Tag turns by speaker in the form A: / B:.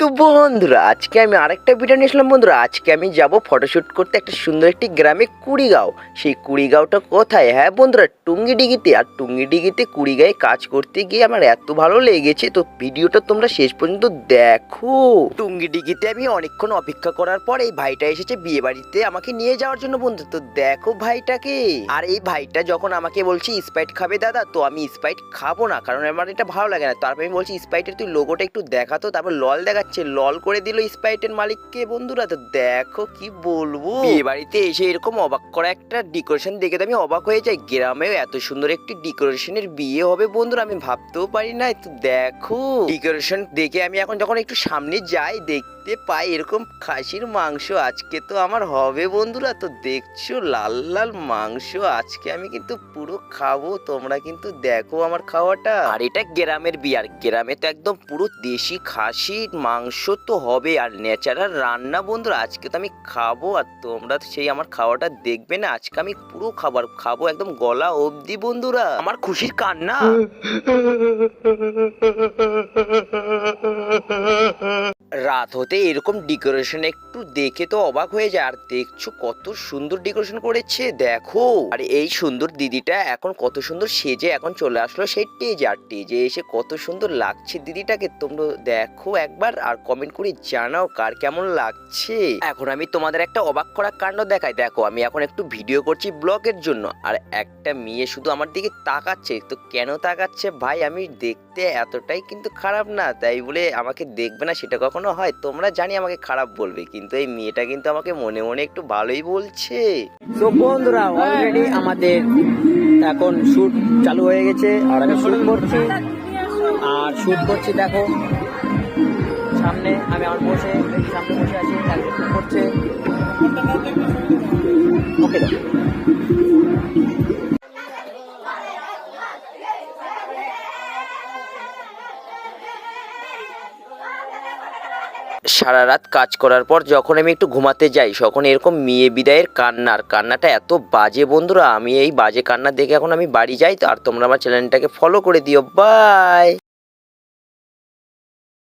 A: তো বন্ধুরা আজকে আমি আরেকটা ভিডিও নিয়ে আসলাম। বন্ধুরা আজকে আমি যাব ফটোশুট করতে একটা সুন্দর একটি গ্রামে কুড়িগাঁও। সেই কুড়িগাঁওটা কোথায়? হ্যাঁ বন্ধুরা, টুঙ্গিডিগিতে। আর টুঙ্গিডিগিতে কুড়িগাঁয়ে কাজ করতে গিয়ে আমার এত ভালো লেগেছে, তো ভিডিওটা তোমরা শেষ পর্যন্ত দেখো। টুঙ্গিডিগিতে আমি অনেকক্ষণ অপেক্ষা করার পর এই ভাইটা এসেছে বিয়ে বাড়িতে আমাকে নিয়ে যাওয়ার জন্য। বন্ধু তো দেখো ভাইটাকে। আর এই ভাইটা যখন আমাকে বলছে স্প্রাইট খাবে দাদা, তো আমি স্প্রাইট খাবো না, কারণ আমার এটা ভালো লাগে না। তারপর আমি বলছি স্প্রাইটের তুই লোগোটা একটু দেখাতো। তারপর লল দেখাচ্ছে, লল করে দিল স্প্রাইটের মালিককে। বন্ধুরা তো দেখো কি বলবো, বিয়ে বাড়িতে এসে এরকম অবাক করা একটা ডেকোরেশন দেখে তো আমি অবাক হয়ে যাই। গ্রামেও এত সুন্দর একটি ডেকোরেশনের বিয়ে হবে বন্ধুরা, আমি ভাবতেও পারি না। তো দেখো ডেকোরেশন দেখে আমি এখন যখন একটু সামনে যাই দেখতে পাই এরকম খাসির মাংস আজকে তো আমার হবে বন্ধুরা। তো দেখছো লাল লাল মাংস, আজকে আমি কিন্তু পুরো খাবো। তোমরা কিন্তু দেখো আমার খাওয়াটা। আর এটা গ্রামের বিয়ে, আর গ্রামে তো একদম পুরো দেশি খাসির মাংস তো হবে, আর ন্যাচারাল রান্না বন্ধুরা। আজকে তো আমি খাবো, আর তোমরা সেই আমার খাওয়াটা দেখবে না। আজকে আমি পুরো খাবার খাবো একদম গলা অবধি বন্ধুরা। আমার খুশির কান্না। রাত হতে এরকম ডেকোরেশন একটু দেখে তো অবাক হয়ে যায়। আর দেখছো কত সুন্দর ডেকোরেশন করেছে দেখো। আর এই সুন্দর দিদিটা এখন কত সুন্দর সেজে এখন চলে আসলো সেই টেজে। আর টেজে এসে কত সুন্দর লাগছে দিদিটাকে, তোমরা দেখো একবার আর কমেন্ট করে জানাও কার কেমন লাগছে। এখন আমি তোমাদের একটা অবাক করা কাণ্ড দেখাই। দেখো আমি এখন একটু ভিডিও করছি ব্লগের জন্য, আর একটা মেয়ে শুধু আমার দিকে তাকাচ্ছে। তো কেন তাকাচ্ছে ভাই, আমি দেখতে এতটাই কিন্তু খারাপ না, তাই বলে আমাকে দেখবে না সেটা কখনো হয়? তোমরা জানি আমাকে খারাপ বলবে, কিন্তু এই মেয়েটা কিন্তু আমাকে মনে মনে একটু ভালোই বলছে। তো বন্ধুরা অলরেডি আমাদের এখন শুট চালু হয়ে গেছে, আর আমি শুট করছি। দেখো সামনে আমি আমার সামনে বসে আছি, শুট করছে। ওকে সারা রাত কাজ করার পর যখন আমি একটু ঘুমাতে যাই, তখন এরকম মেয়ে বিদায়ের কান্নাটা এত বাজে বন্ধুরা। আমি এই বাজে কান্না দেখে এখন আমি বাড়ি যাই। তো আর তোমরা আমার চ্যানেলটাকে ফলো করে দিও। বাই।